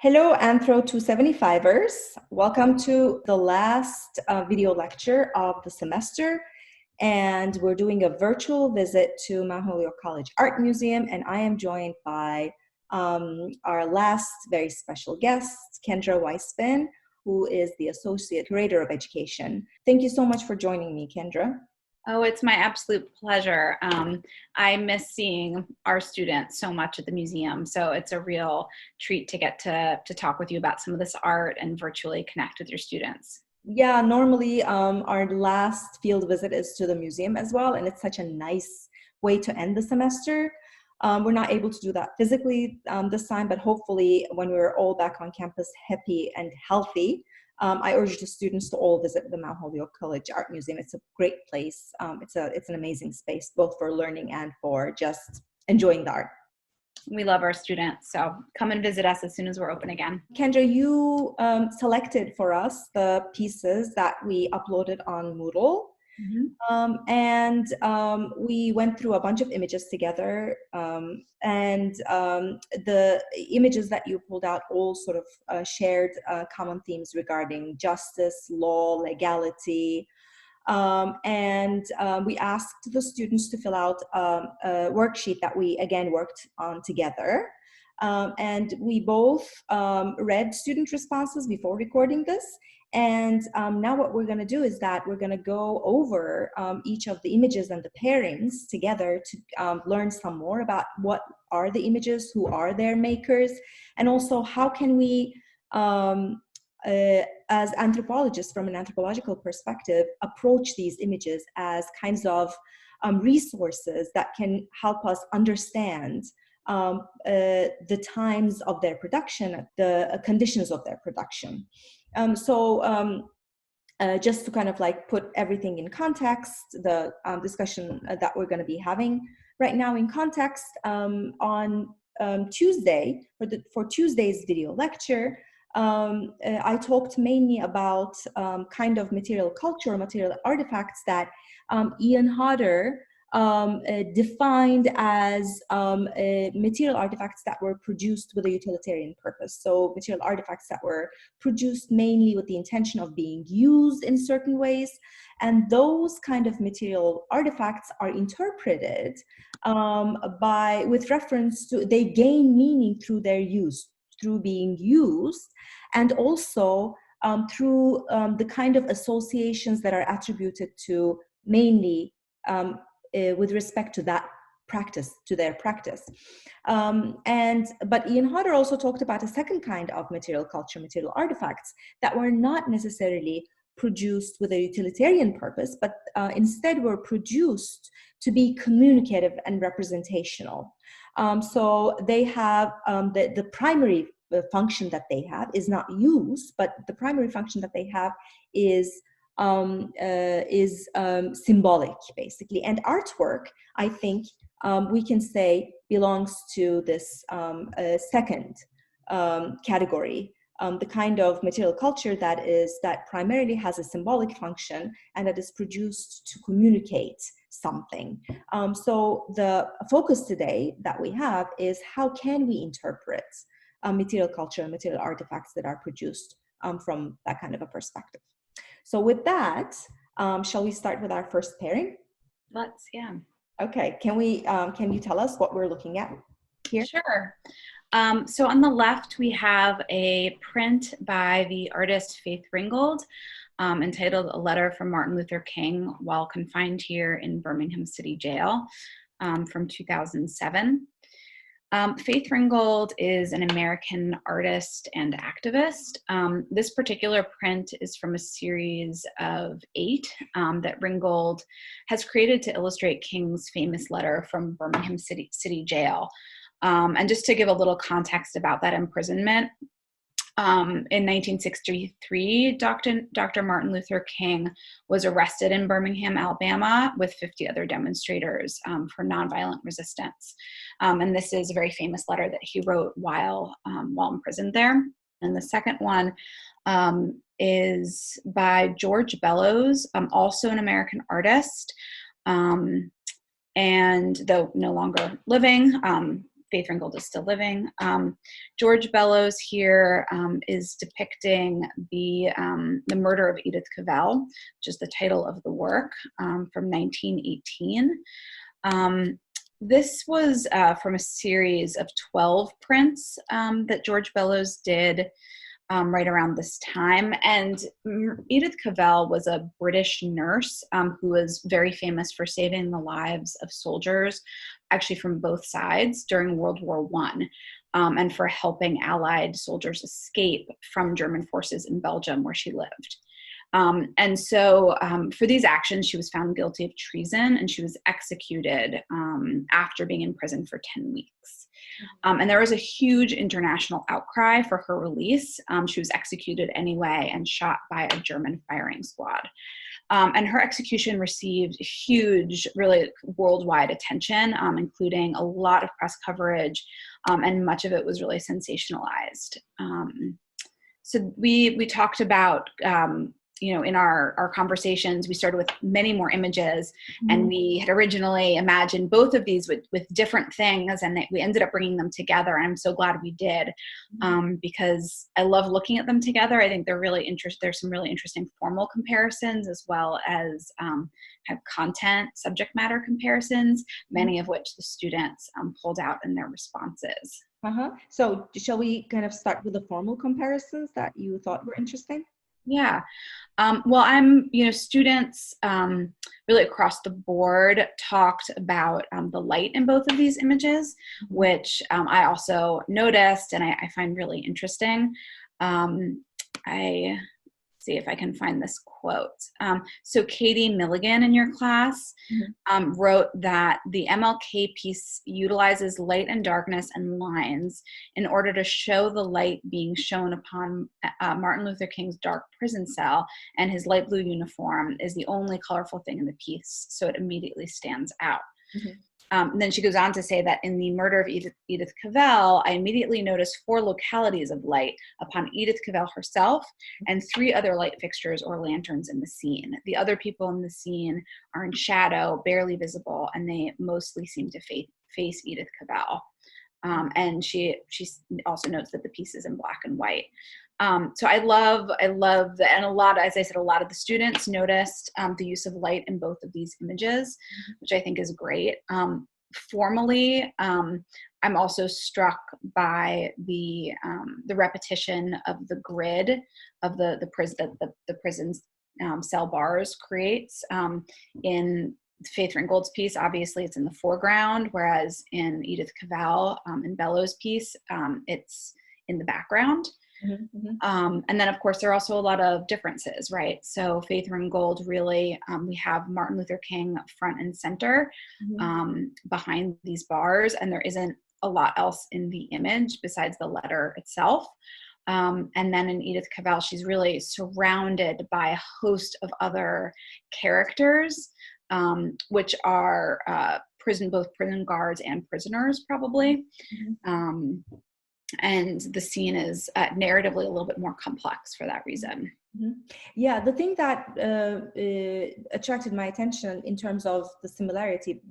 Hello, Anthro 275ers. Welcome to the last video lecture of the semester. And we're doing a virtual visit to Mount Holyoke College Art Museum. And I am joined by our last very special guest, Kendra Weisbin, who is the Associate Curator of Education. Thank you so much for joining me, Kendra. Oh, it's my absolute pleasure. I miss seeing our students so much at the museum, so it's a real treat to get to talk with you about some of this art and virtually connect with your students. Yeah, normally our last field visit is to the museum as well, and it's such a nice way to end the semester. We're not able to do that physically this time, but hopefully when we're all back on campus happy and healthy, I urge the students to all visit the Mount Holyoke College Art Museum. It's a great place. It's an amazing space, both for learning and for just enjoying the art. We love our students, so come and visit us as soon as we're open again. Kendra, you selected for us the pieces that we uploaded on Moodle. Mm-hmm. We went through a bunch of images together, and the images that you pulled out all sort of shared common themes regarding justice, law, legality, we asked the students to fill out a worksheet that we again worked on together. And we both read student responses before recording this. And now what we're going to do is that we're going to go over each of the images and the pairings together to learn some more about what are the images, who are their makers, and also how can we, as anthropologists from an anthropological perspective, approach these images as kinds of resources that can help us understand the times of their production, the conditions of their production. Just to kind of like put everything in context, the discussion that we're going to be having right now in context, on Tuesday, for Tuesday's video lecture, I talked mainly about kind of material culture, material artifacts that Ian Hodder defined as material artifacts that were produced with a utilitarian purpose. So material artifacts that were produced mainly with the intention of being used in certain ways. And those kind of material artifacts are interpreted with reference to, they gain meaning through their use, through being used, and also through the kind of associations that are attributed to mainly with respect to that practice, to their practice. But Ian Hodder also talked about a second kind of material culture, material artifacts that were not necessarily produced with a utilitarian purpose, but instead were produced to be communicative and representational. So they have the primary function that they have is not use, but the primary function that they have is symbolic, basically. And artwork, I think we can say, belongs to this second category, the kind of material culture that primarily has a symbolic function and that is produced to communicate something. So the focus today that we have is how can we interpret material culture and material artifacts that are produced from that kind of a perspective. So with that, shall we start with our first pairing? Let's, yeah. Okay, can you tell us what we're looking at here? Sure. So on the left, we have a print by the artist Faith Ringgold entitled A Letter from Martin Luther King While Confined Here in Birmingham City Jail from 2007. Faith Ringgold is an American artist and activist. This particular print is from a series of 8 that Ringgold has created to illustrate King's famous letter from Birmingham City Jail. And just to give a little context about that imprisonment, in 1963, Dr. Martin Luther King was arrested in Birmingham, Alabama, with 50 other demonstrators for nonviolent resistance. And this is a very famous letter that he wrote while imprisoned there. And the second one is by George Bellows, also an American artist, and though no longer living, Faith Ringgold is still living. George Bellows here is depicting the murder of Edith Cavell, which is the title of the work, from 1918. This was from a series of 12 prints that George Bellows did right around this time. And Edith Cavell was a British nurse who was very famous for saving the lives of soldiers, actually from both sides during World War I, and for helping Allied soldiers escape from German forces in Belgium, where she lived. And so for these actions, she was found guilty of treason, and she was executed after being in prison for 10 weeks. And there was a huge international outcry for her release. She was executed anyway and shot by a German firing squad. And her execution received huge, really worldwide attention, including a lot of press coverage, and much of it was really sensationalized. So we talked about, in our conversations, we started with many more images, and we had originally imagined both of these with different things, and we ended up bringing them together. And I'm so glad we did, because I love looking at them together. I think they're really interesting. There's some really interesting formal comparisons, as well as kind of content, subject matter comparisons, many of which the students pulled out in their responses. So shall we kind of start with the formal comparisons that you thought were interesting? Yeah. Well, students really across the board talked about the light in both of these images, which I also noticed and I find really interesting. See if I can find this quote. So Katie Milligan in your class wrote that the MLK piece utilizes light and darkness and lines in order to show the light being shown upon Martin Luther King's dark prison cell, and his light blue uniform is the only colorful thing in the piece, so it immediately stands out. And then she goes on to say that in the murder of Edith Cavell, I immediately noticed 4 localities of light upon Edith Cavell herself and 3 other light fixtures or lanterns in the scene. The other people in the scene are in shadow, barely visible, and they mostly seem to face Edith Cavell. And she also notes that the piece is in black and white. So I love that, and as I said, a lot of the students noticed the use of light in both of these images, which I think is great. Formally, I'm also struck by the repetition of the grid of the prison's cell bars creates. In Faith Ringgold's piece, obviously it's in the foreground, whereas in Edith Cavell and Bellows' piece, it's in the background. And then, of course, there are also a lot of differences, right? So Faith Ringgold really, we have Martin Luther King front and center behind these bars, and there isn't a lot else in the image besides the letter itself. And then in Edith Cavell, she's really surrounded by a host of other characters, which are both prison guards and prisoners, probably. And the scene is narratively a little bit more complex for that reason. Yeah, the thing that attracted my attention in terms of the similarity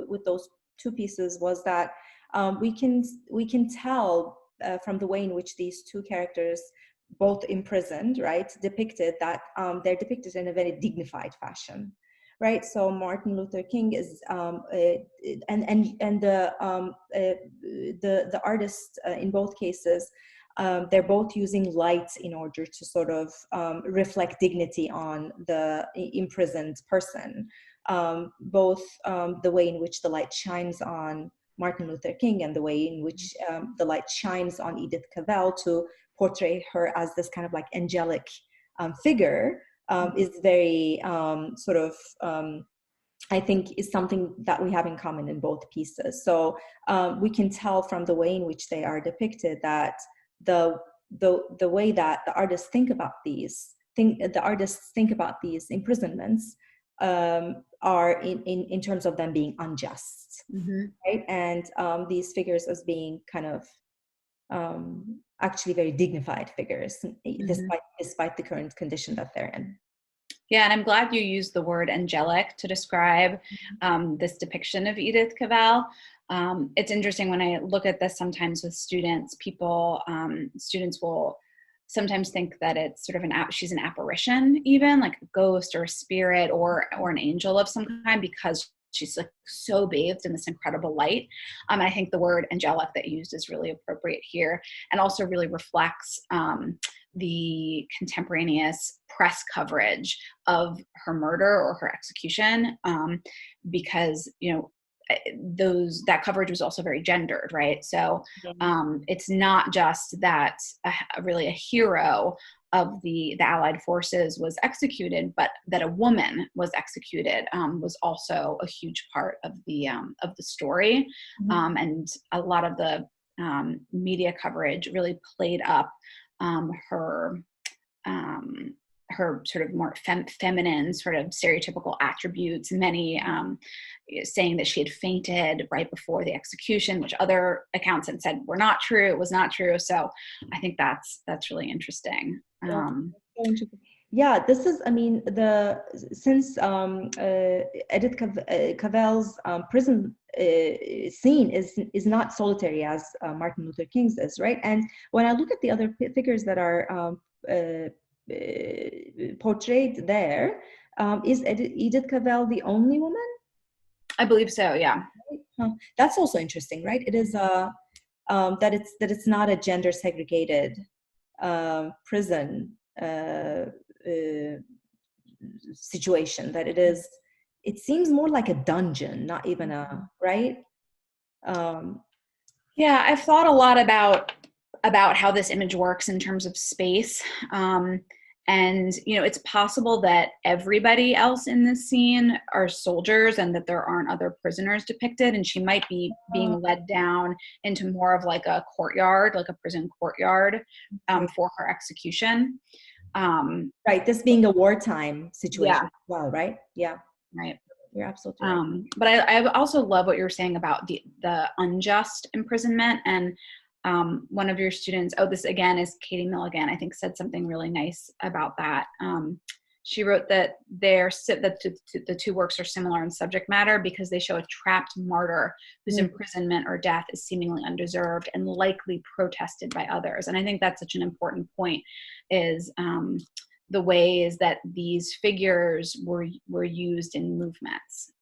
with those 2 pieces was that we can tell from the way in which these 2 characters, both imprisoned, right, depicted that they're depicted in a very dignified fashion. Right, so Martin Luther King is, and the artists in both cases, they're both using light in order to sort of reflect dignity on the imprisoned person. Both the way in which the light shines on Martin Luther King and the way in which the light shines on Edith Cavell to portray her as this kind of like angelic figure. Is very I think is something that we have in common in both pieces. So we can tell from the way in which they are depicted that the way that the artists think about these imprisonments are in terms of them being unjust, right? And these figures as being kind of actually very dignified figures, despite the current condition that they're in. Yeah, and I'm glad you used the word angelic to describe this depiction of Edith Cavell. It's interesting when I look at this sometimes with students, students will sometimes think that it's sort of she's an apparition, even like a ghost or a spirit or an angel of some kind, because she's like so bathed in this incredible light. I think the word angelic that you used is really appropriate here, and also really reflects the contemporaneous press coverage of her murder or her execution, because, that coverage was also very gendered, right? So it's not just that really a hero of the Allied forces was executed, but that a woman was executed was also a huge part of the story. And a lot of the media coverage really played up her sort of more feminine sort of stereotypical attributes, many saying that she had fainted right before the execution, which other accounts had said was not true. So I think that's really interesting. Yeah, this is, I mean, since Edith Cavell's prison scene is not solitary as Martin Luther King's is, right? And when I look at the other figures that are portrayed there, is Edith Cavell the only woman? I believe so, yeah. That's also interesting, right? It is that it's not a gender segregated prison situation, that it seems more like a dungeon, not even right? Yeah, I've thought a lot about how this image works in terms of space. And, it's possible that everybody else in this scene are soldiers and that there aren't other prisoners depicted. And she might be being led down into more of like a courtyard, like a prison courtyard for her execution. Right. This being a wartime situation as well, right? Yeah. Right. You're absolutely right. But I also love what you're saying about the unjust imprisonment. And one of your students, this again is Katie Milligan, I think said something really nice about that. She wrote that the two works are similar in subject matter because they show a trapped martyr whose imprisonment or death is seemingly undeserved and likely protested by others. And I think that's such an important point, is the ways that these figures were used in movements.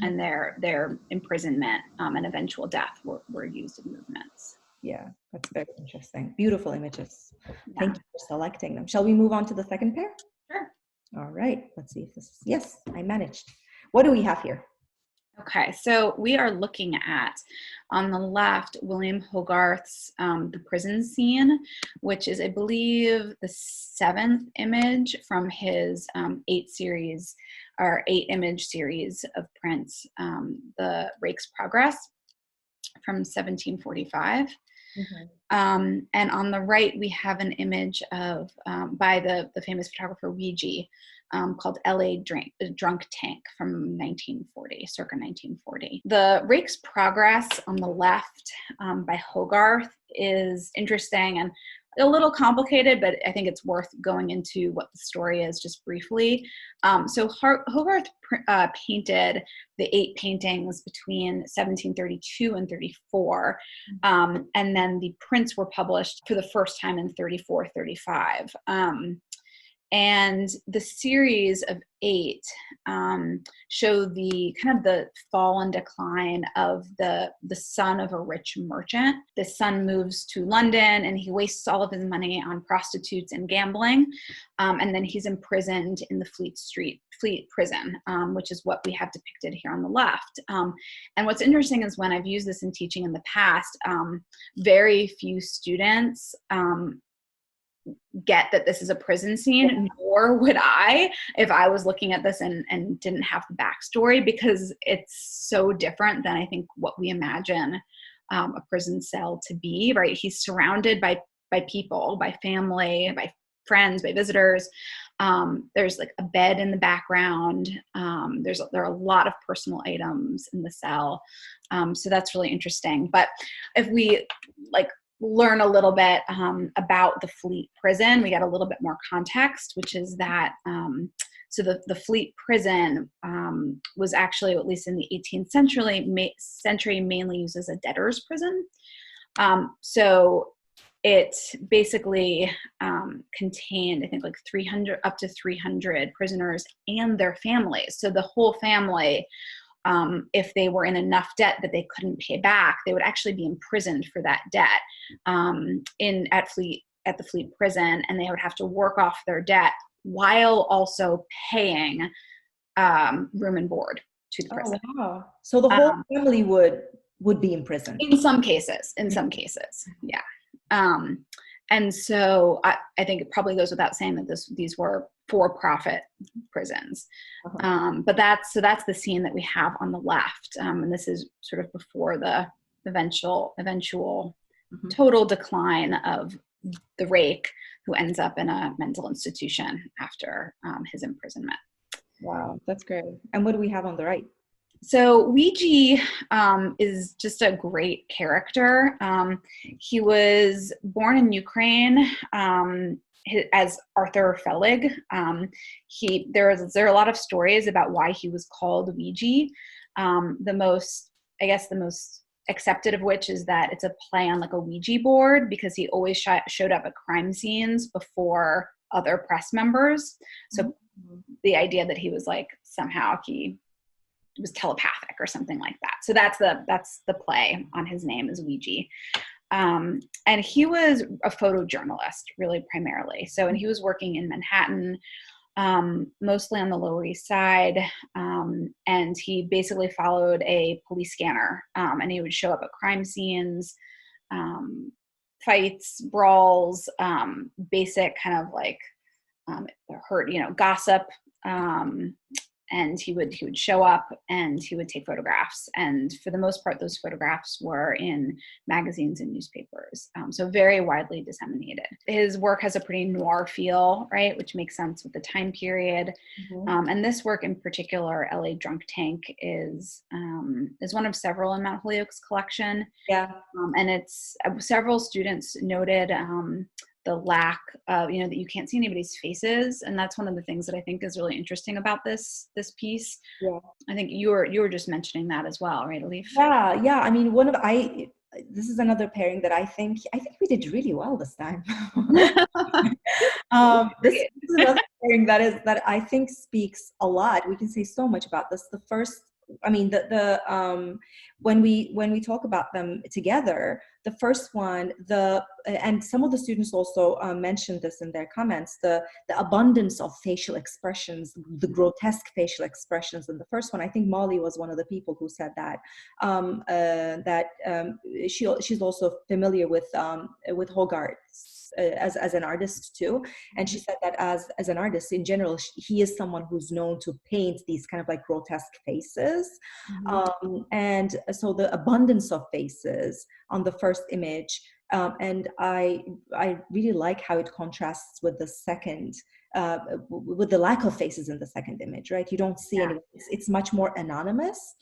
And their imprisonment and eventual death were used in movements. Yeah, that's very interesting. Beautiful images. Thank you for selecting them. Shall we move on to the second pair? Sure. All right, let's see if this is, yes, I managed. What do we have here? Okay, so we are looking at, on the left, William Hogarth's The Prison Scene, which is, I believe, the 7th image from his 8-image series of prints, The Rake's Progress from 1745. And on the right, we have an image of by the famous photographer Weegee, called L.A. Drunk Tank from 1940, circa 1940. The Rake's Progress on the left by Hogarth is interesting and a little complicated, but I think it's worth going into what the story is just briefly. So Hogarth painted the 8 paintings between 1732 and 34, and then the prints were published for the first time in 34, 35. And the series of 8 show the kind of the fall and decline of the son of a rich merchant. The son moves to London and he wastes all of his money on prostitutes and gambling. And then he's imprisoned in the Fleet prison, which is what we have depicted here on the left. And what's interesting is when I've used this in teaching in the past, very few students get that this is a prison scene, nor would I if I was looking at this and didn't have the backstory, because it's so different than I think what we imagine a prison cell to be, right? He's surrounded by people, by family, by friends, by visitors. There's like a bed in the background. There are a lot of personal items in the cell. So that's really interesting. But if we learn a little bit about the Fleet prison. We got a little bit more context, which is that so the Fleet prison was actually, at least in the 18th century, mainly used as a debtor's prison. So it basically contained, I think, like 300 up to 300 prisoners and their families. So the whole family, if they were in enough debt that they couldn't pay back, they would actually be imprisoned for that debt at the Fleet prison, and they would have to work off their debt while also paying room and board to the prison. Oh, wow. So the whole family would be imprisoned. In some cases, yeah. And so I think it probably goes without saying that these were for-profit prisons. But that's the scene that we have on the left. And this is sort of before the eventual total decline of the rake, who ends up in a mental institution after his imprisonment. Wow, that's great. And what do we have on the right? So Ouija is just a great character. He was born in Ukraine as Arthur Felig. There are a lot of stories about why he was called Ouija. The most accepted of which is that it's a play on like a Ouija board, because he always showed up at crime scenes before other press members. So the idea that he was like, somehow he was telepathic or something like that. So that's the play on his name, is Ouija. And he was a photojournalist, really, primarily. So, and he was working in Manhattan, mostly on the Lower East Side. And he basically followed a police scanner, and he would show up at crime scenes, fights, brawls, basic kind of like gossip. And he would show up and he would take photographs. And for the most part, those photographs were in magazines and newspapers. So very widely disseminated. His work has a pretty noir feel, right? Which makes sense with the time period. And this work in particular, LA Drunk Tank, is one of several in Mount Holyoke's collection. Yeah. And it's several students noted the lack of, that you can't see anybody's faces. And that's one of the things that I think is really interesting about this piece. Yeah. I think you were just mentioning that as well, right, Elif? Yeah. I mean, this is another pairing that I think we did really well this time. This is another pairing that I think speaks a lot. We can say so much about this. The first, I mean, when we talk about them together, the first one, and some of the students also mentioned this in their comments, the abundance of facial expressions, the grotesque facial expressions in the first one. I think Molly was one of the people who said that, she's also familiar with Hogarth as an artist too, and she said that as an artist in general, he is someone who's known to paint these kind of like grotesque faces. And so the abundance of faces on the first image, and I really like how it contrasts with the second, with the lack of faces in the second image, right? You don't see anyone. It's much more anonymous.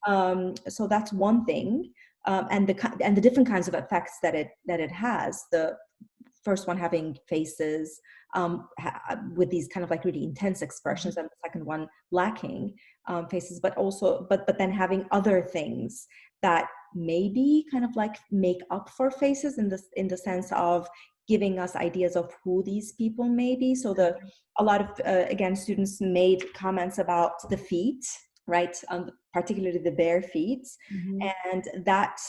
So that's one thing, and the different kinds of effects that it has. The first one having faces with these kind of like really intense expressions, and the second one lacking faces, but then having other things that maybe kind of like make up for faces in the sense of giving us ideas of who these people may be. So a lot of again, students made comments about the feet, right? Particularly the bare feet, and that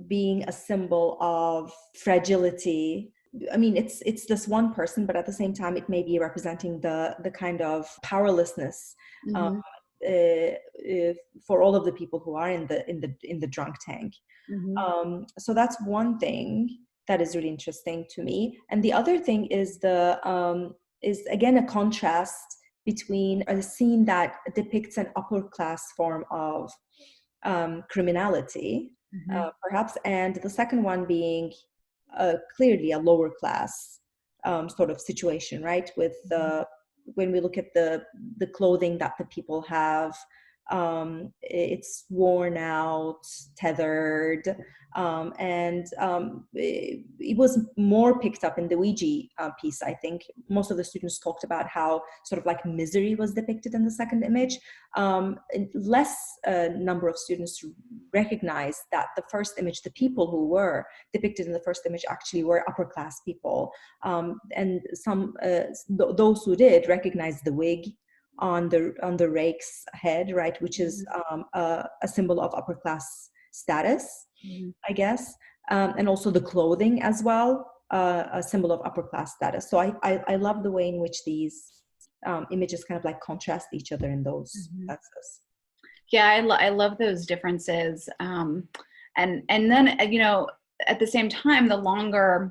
being a symbol of fragility. I mean, it's this one person, but at the same time, it may be representing the kind of powerlessness for all of the people who are in the drunk tank. So that's one thing that is really interesting to me. And the other thing is is again a contrast between a scene that depicts an upper class form of criminality, perhaps, and the second one being clearly a lower class sort of situation, right? With when we look at the clothing that the people have, It's worn out, tethered, it was more picked up in the Ouija piece. I think most of the students talked about how sort of like misery was depicted in the second image. Less number of students recognized that the first image, the people who were depicted in the first image actually were upper class people. And some, those who did recognize the wig on the rake's head, right, which is a symbol of upper class status, I guess, and also the clothing as well, a symbol of upper class status. So I love the way in which these images kind of like contrast each other in those senses. Yeah, I love those differences, and then at the same time, the longer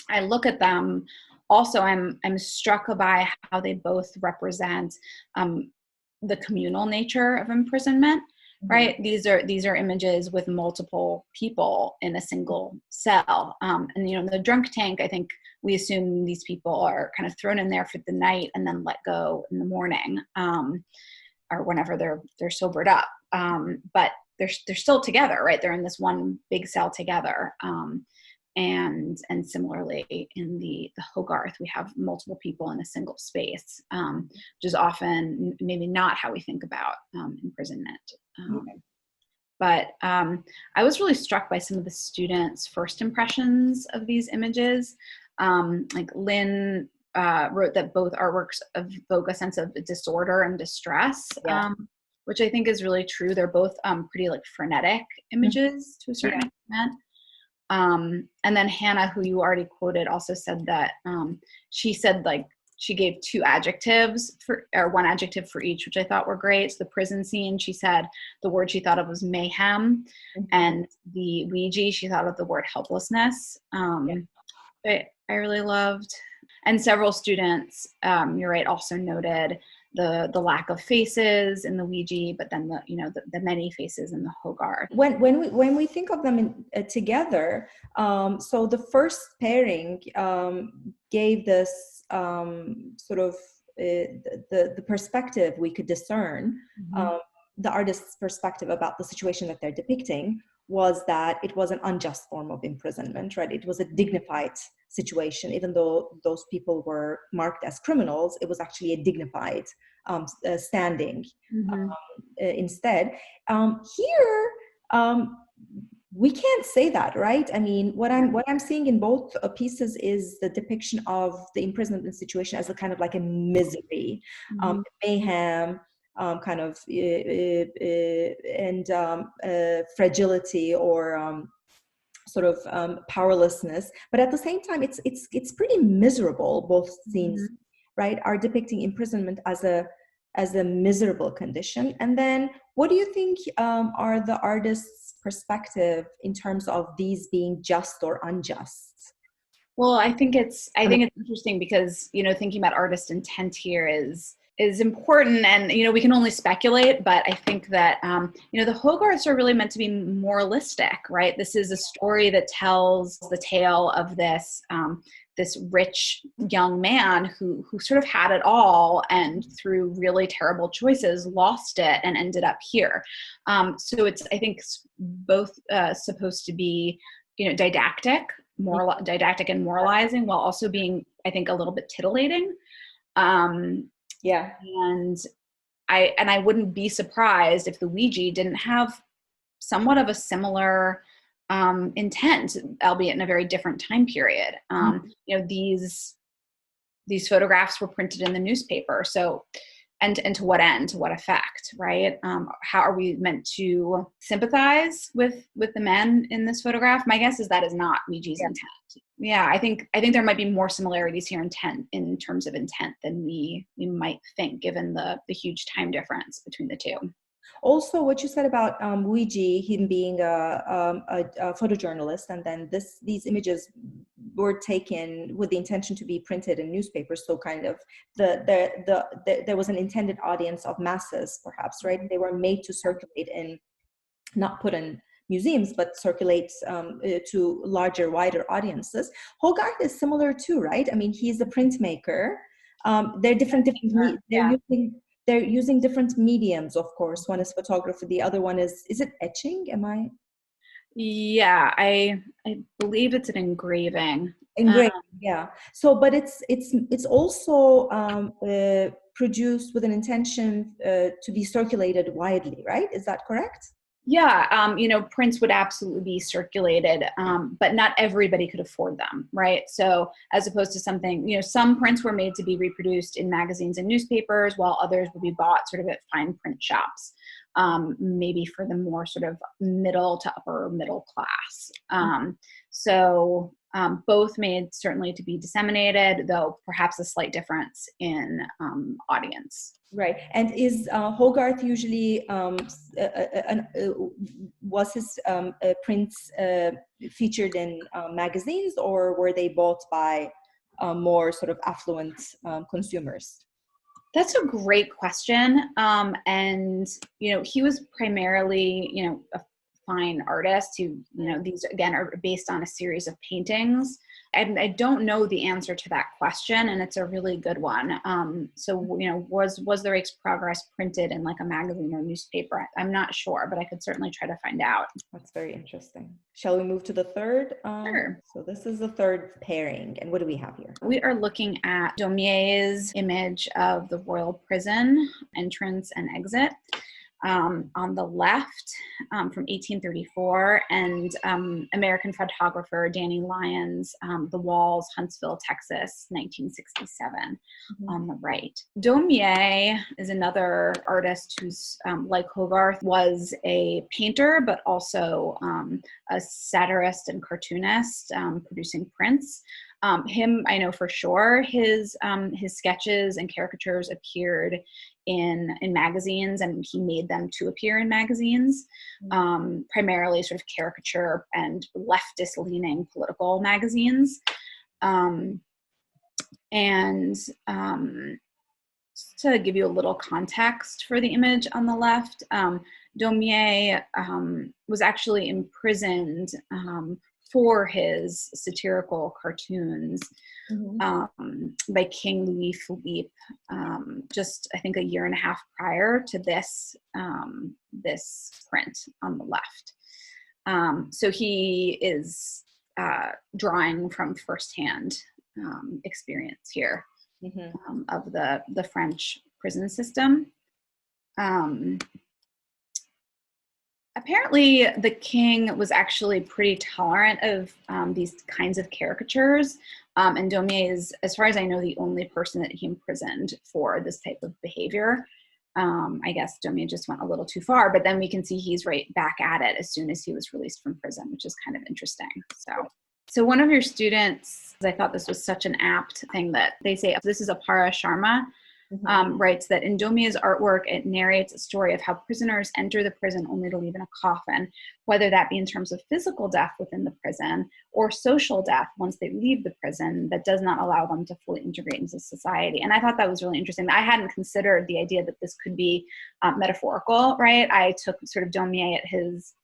I look at them, also, I'm struck by how they both represent the communal nature of imprisonment, right? These are images with multiple people in a single cell, and the drunk tank. I think we assume these people are kind of thrown in there for the night and then let go in the morning, or whenever they're sobered up. But they're still together, right? They're in this one big cell together. And similarly in the Hogarth, we have multiple people in a single space, which is often maybe not how we think about imprisonment. But I was really struck by some of the students' first impressions of these images. Like Lynn wrote that both artworks evoke a sense of disorder and distress, which I think is really true. They're both pretty like frenetic images to a certain extent. And then Hannah, who you already quoted, also said that she said like she gave two adjectives or one adjective for each, which I thought were great. So the prison scene, she said the word she thought of was mayhem, and the Ouija, she thought of the word helplessness. I really loved. And several students, you're right, also noted the lack of faces in the Ouija, but then the many faces in the Hogarth. When we think of them together, so the first pairing gave this sort of the perspective we could discern, the artist's perspective about the situation that they're depicting was that it was an unjust form of imprisonment, right? It was a dignified situation. Even though those people were marked as criminals, it was actually a dignified standing instead. Here, we can't say that, right? I mean, what I'm seeing in both pieces is the depiction of the imprisonment situation as a kind of like a misery, mayhem, kind of and fragility or sort of powerlessness. But at the same time, it's pretty miserable. Both scenes, right, are depicting imprisonment as a miserable condition. And then, what do you think are the artist's perspective in terms of these being just or unjust? Well, I think it's interesting because thinking about artist intent here is important, and we can only speculate, but I think that the Hogarths are really meant to be moralistic, right? This is a story that tells the tale of this rich young man who sort of had it all, and through really terrible choices lost it and ended up here. So it's, I think, both supposed to be didactic and moralizing, while also being, I think, a little bit titillating. And I wouldn't be surprised if the Ouija didn't have somewhat of a similar intent, albeit in a very different time period. These photographs were printed in the newspaper, so and to what end, to what effect, right? How are we meant to sympathize with the men in this photograph? My guess is that is not Ouija's intent. Yeah, I think there might be more similarities here in terms of intent than we might think, given the huge time difference between the two. Also, what you said about Ouija, him being a photojournalist, and then these images were taken with the intention to be printed in newspapers. So kind of there was an intended audience of masses, perhaps, right? They were made to circulate and not put in museums, but circulate to larger, wider audiences. Hogarth is similar too, right? I mean, he's a printmaker. They're different. They're using they're using different mediums, of course. One is photography, the other one is it etching? Am I? Yeah, I believe it's an engraving. Engraving, yeah. So, but it's also produced with an intention to be circulated widely, right? Is that correct? Yeah, prints would absolutely be circulated, but not everybody could afford them, right? So as opposed to something, some prints were made to be reproduced in magazines and newspapers, while others would be bought sort of at fine print shops, maybe for the more sort of middle to upper middle class. So both made certainly to be disseminated, though perhaps a slight difference in audience. Right. And is Hogarth usually, was his prints featured in magazines, or were they bought by more sort of affluent consumers? That's a great question. And, he was primarily, a fine artist who, these again are based on a series of paintings. And I don't know the answer to that question, and it's a really good one. So, was the Rake's Progress printed in like a magazine or newspaper? I'm not sure, but I could certainly try to find out. That's very interesting. Shall we move to the third? Sure. So this is the third pairing, and what do we have here? We are looking at Daumier's image of the royal prison entrance and exit. On the left, from 1834, and American photographer Danny Lyons, The Walls, Huntsville, Texas, 1967, on the right. Daumier is another artist who's, like Hogarth, was a painter, but also a satirist and cartoonist, producing prints. Him, I know for sure, his sketches and caricatures appeared in magazines, and he made them to appear in magazines, primarily sort of caricature and leftist-leaning political magazines. And to give you a little context for the image on the left, Daumier was actually imprisoned for his satirical cartoons by King Louis Philippe, just I think a year and a half prior to this this print on the left. So he is drawing from firsthand experience here of the French prison system. Apparently, the king was actually pretty tolerant of these kinds of caricatures. And Daumier is, as far as I know, the only person that he imprisoned for this type of behavior. I guess Daumier just went a little too far, but then we can see he's right back at it as soon as he was released from prison, which is kind of interesting. So one of your students, I thought this was such an apt thing that they say, this is Apara Sharma, writes that in Daumier's artwork, it narrates a story of how prisoners enter the prison only to leave in a coffin, whether that be in terms of physical death within the prison or social death once they leave the prison that does not allow them to fully integrate into society. And I thought that was really interesting. I hadn't considered the idea that this could be metaphorical, right? I took sort of Daumier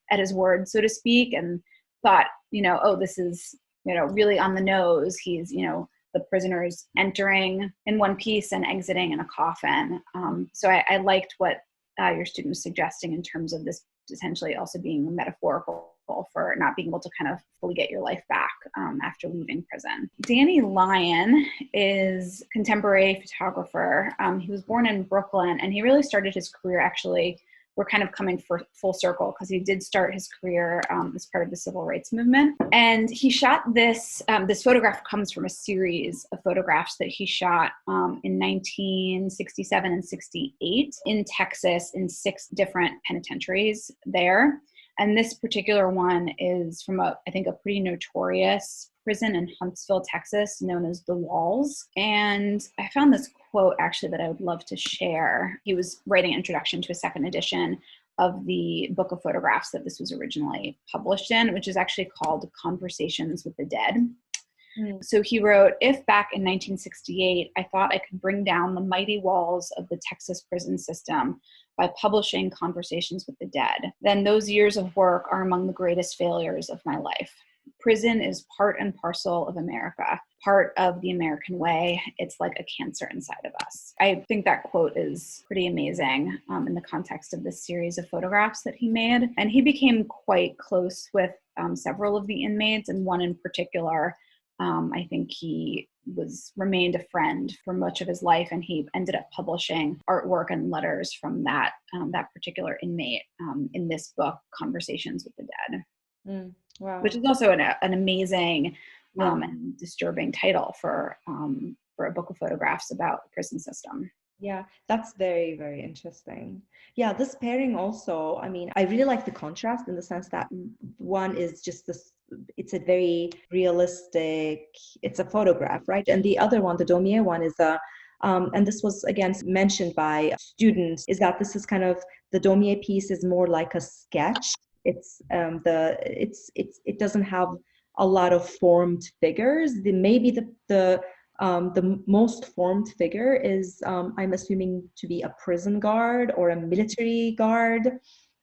at his word, so to speak, and thought, this is, really on the nose. He's, the prisoners entering in one piece and exiting in a coffin. So I liked what your student was suggesting in terms of this potentially also being metaphorical for not being able to kind of fully get your life back after leaving prison. Danny Lyon is a contemporary photographer. He was born in Brooklyn, and he really started his career, actually, we're kind of coming full circle because he did start his career as part of the civil rights movement. And he shot this photograph comes from a series of photographs that he shot in 1967 and 68 in Texas in 6 different penitentiaries there. And this particular one is from I think a pretty notorious prison in Huntsville, Texas, known as The Walls. And I found this quote actually that I would love to share. He was writing an introduction to a second edition of the book of photographs that this was originally published in, which is actually called Conversations with the Dead. So he wrote, if back in 1968, I thought I could bring down the mighty walls of the Texas prison system by publishing Conversations with the Dead, then those years of work are among the greatest failures of my life. prison is part and parcel of America, part of the American way. It's like a cancer inside of us. I think that quote is pretty amazing in the context of this series of photographs that he made. And he became quite close with several of the inmates, and one in particular, I think he remained a friend for much of his life, and he ended up publishing artwork and letters from that particular inmate in this book, Conversations with the Dead. Wow. Which is also an amazing Yeah. and disturbing title for a book of photographs about the prison system. Yeah, that's very, very interesting. Yeah, this pairing also, I mean, I really like the contrast in the sense that one is just this, it's a very realistic, it's a photograph, right? And the other one, the Daumier one, is and this was again mentioned by students, is that this is kind of, the Daumier piece is more like a sketch. It doesn't have a lot of formed figures. Maybe the most formed figure is, I'm assuming, to be a prison guard or a military guard.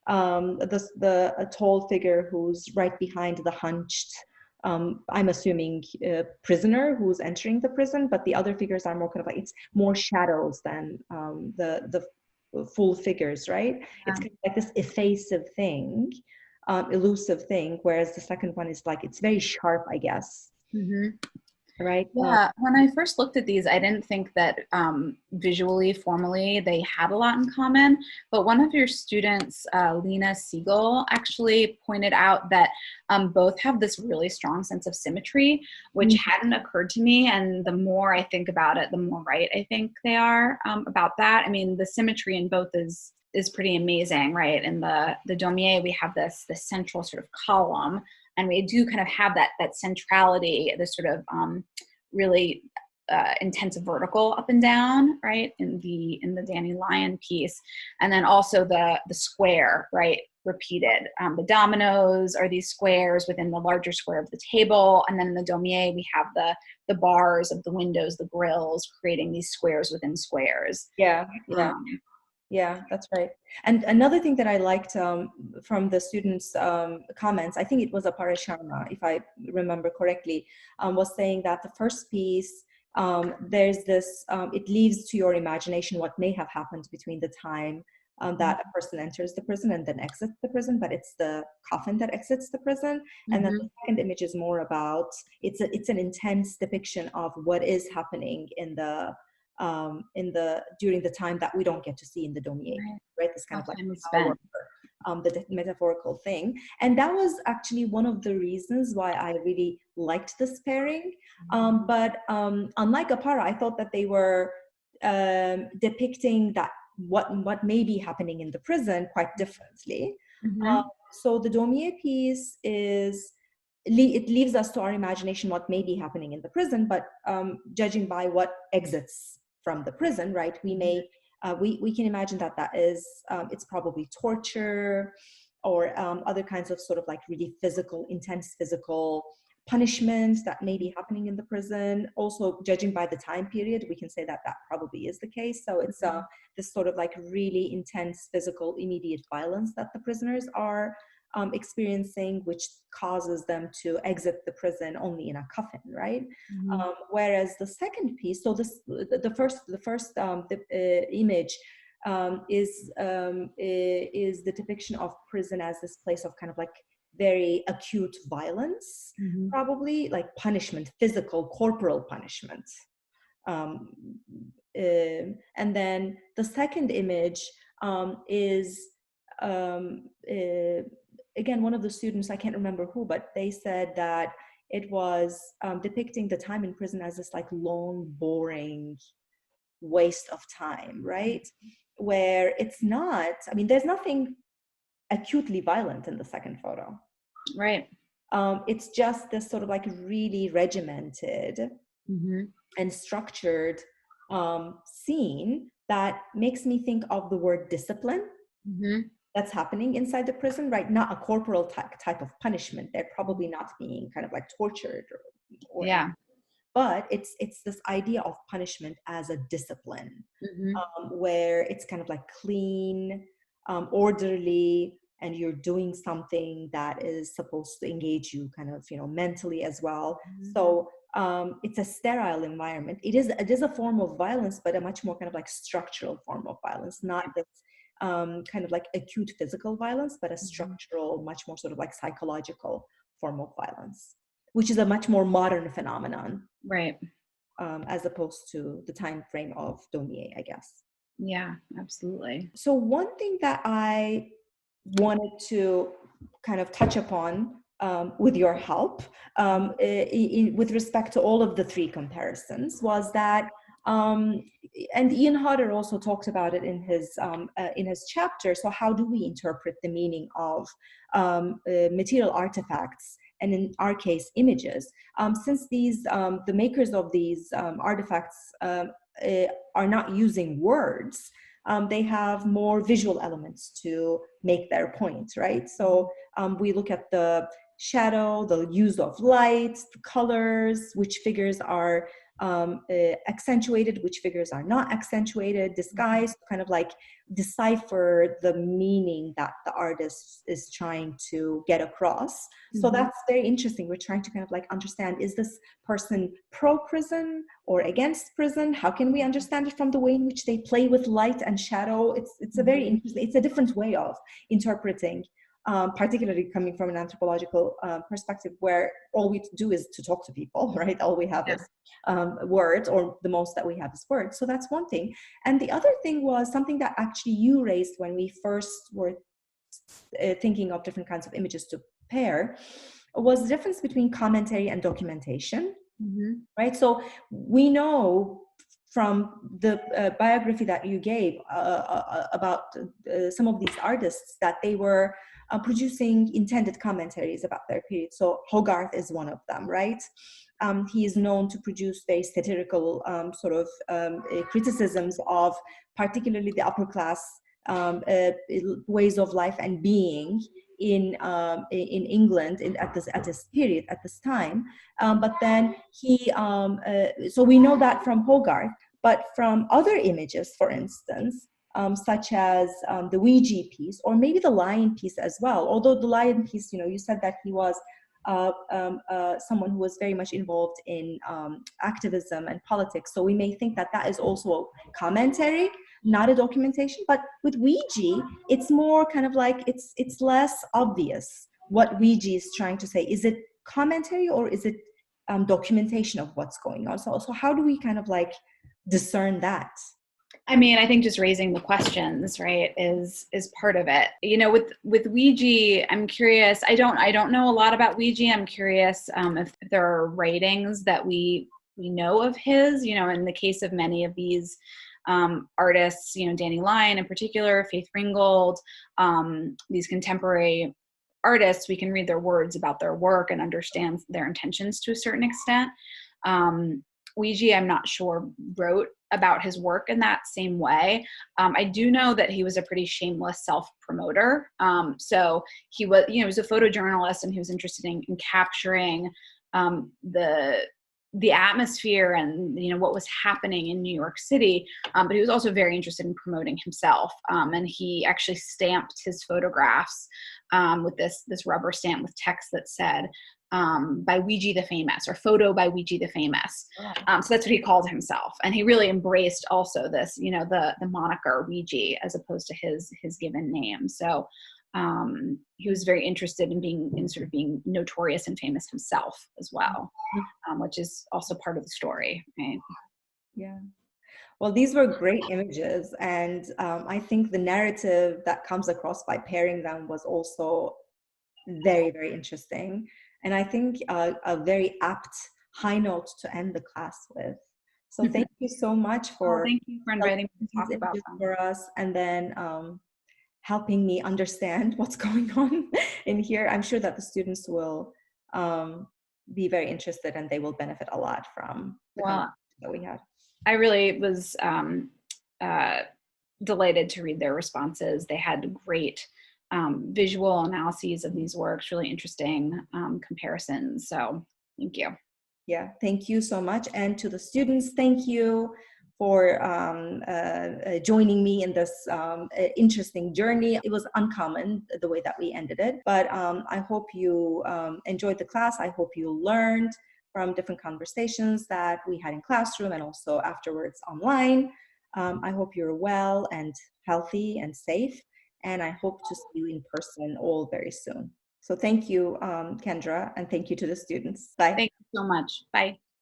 A tall figure who's right behind the hunched, I'm assuming, prisoner who's entering the prison, but the other figures are more kind of like, it's more shadows than the full figures, right? Yeah. It's kind of like this evasive thing, elusive thing, whereas the second one is like, it's very sharp, I guess. Mm-hmm. Right? Yeah, when I first looked at these, I didn't think that visually, formally, they had a lot in common. But one of your students, Lena Siegel, actually pointed out that both have this really strong sense of symmetry, which hadn't occurred to me. And the more I think about it, the more right I think they are about that. I mean, the symmetry in both is pretty amazing, right? In the Daumier, we have this central sort of column, and we do kind of have that centrality, this sort of really intense vertical up and down, right? In the Danny Lyon piece, and then also the square, right? Repeated. The dominoes are these squares within the larger square of the table, and then in the Daumier we have the bars of the windows, the grills, creating these squares within squares. Yeah. Yeah, that's right. And another thing that I liked from the students' comments, I think it was Aparna Sharma, if I remember correctly, was saying that the first piece, there's this, it leaves to your imagination what may have happened between the time that a person enters the prison and then exits the prison, but it's the coffin that exits the prison. And then the second image is more about, it's an intense depiction of what is happening during the time that we don't get to see in the Daumier, right? This kind of like the metaphorical thing. And that was actually one of the reasons why I really liked this pairing. But unlike Apara, I thought that they were depicting that what may be happening in the prison quite differently. So the Daumier piece it leaves us to our imagination what may be happening in the prison, but judging by what exits from the prison, right, we may we can imagine that is it's probably torture or other kinds of sort of like really intense physical punishment that may be happening in the prison. Also, judging by the time period, we can say that probably is the case. So it's this sort of like really intense physical immediate violence that the prisoners are experiencing, which causes them to exit the prison only in a coffin, right? Whereas the second piece, so the first image is the depiction of prison as this place of kind of like very acute violence, probably like punishment, physical, corporal punishment. And then the second image is again, one of the students, I can't remember who, but they said that it was depicting the time in prison as this like long, boring waste of time, right? Where it's not, I mean, there's nothing acutely violent in the second photo. Right. It's just this sort of like really regimented and structured scene that makes me think of the word discipline. That's happening inside the prison, right? Not a corporal type of punishment. They're probably not being kind of like tortured or yeah. But it's this idea of punishment as a discipline, where it's kind of like clean, orderly, and you're doing something that is supposed to engage you kind of, mentally as well. So it's a sterile environment. It is a form of violence, but a much more kind of like structural form of violence, not this kind of like acute physical violence, but a structural, much more sort of like psychological form of violence, which is a much more modern phenomenon. Right. As opposed to the time frame of Donier, I guess. Yeah, absolutely. So one thing that I wanted to kind of touch upon with your help with respect to all of the three comparisons was that, and Ian Hodder also talked about it in his chapter. So how do we interpret the meaning of material artifacts, and in our case, images? Since the makers of these artifacts are not using words, they have more visual elements to make their point, right? So we look at the shadow, the use of light, colors, which figures are accentuated, which figures are not accentuated, disguised, kind of like decipher the meaning that the artist is trying to get across. So that's very interesting. We're trying to kind of like understand, is this person pro-prison or against prison? How can we understand it from the way in which they play with light and shadow? It's a very interesting, it's a different way of interpreting, particularly coming from an anthropological perspective, where all we do is to talk to people, right? All we have is words, or the most that we have is words. So that's one thing. And the other thing was something that actually you raised when we first were thinking of different kinds of images to pair, was the difference between commentary and documentation, right? So we know from the biography that you gave about some of these artists that they were producing intended commentaries about their period. So Hogarth is one of them, right? He is known to produce very satirical criticisms of particularly the upper class ways of life and being in England at this period, at this time. But then he, so we know that from Hogarth, but from other images, for instance, such as the Ouija piece, or maybe the lion piece as well. Although the lion piece, you said that he was someone who was very much involved in activism and politics. So we may think that that is also a commentary, not a documentation. But with Ouija, it's more kind of like, it's less obvious what Ouija is trying to say. Is it commentary, or is it documentation of what's going on? So how do we kind of like discern that? I mean, I think just raising the questions, right, is part of it. With Ouija, I'm curious. I don't know a lot about Ouija. I'm curious if there are writings that we know of his. In the case of many of these artists, Danny Lyne in particular, Faith Ringgold, these contemporary artists, we can read their words about their work and understand their intentions to a certain extent. Ouija, I'm not sure, wrote about his work in that same way. I do know that he was a pretty shameless self-promoter. So he was, he was a photojournalist, and he was interested in capturing the atmosphere and what was happening in New York City. But he was also very interested in promoting himself. And he actually stamped his photographs with this rubber stamp with text that said, by Ouija the Famous, or photo by Ouija the Famous. So that's what he called himself. And he really embraced also this, the moniker Ouija as opposed to his given name. So he was very interested in being notorious and famous himself as well, which is also part of the story, right? Yeah. Well, these were great images. And I think the narrative that comes across by pairing them was also very, very interesting. And I think a very apt high note to end the class with. So thank you so much for thank you for inviting me to talk about them for us, and then helping me understand what's going on in here. I'm sure that the students will be very interested, and they will benefit a lot from the conversation that we had. I really was delighted to read their responses. They had great visual analyses of these works, really interesting comparisons. So thank you. Yeah, thank you so much. And to the students, thank you. for joining me in this interesting journey. It was uncommon the way that we ended it, but I hope you enjoyed the class. I hope you learned from different conversations that we had in classroom and also afterwards online. I hope you're well and healthy and safe, and I hope to see you in person all very soon. So thank you, Kendra, and thank you to the students. Bye. Thank you so much. Bye.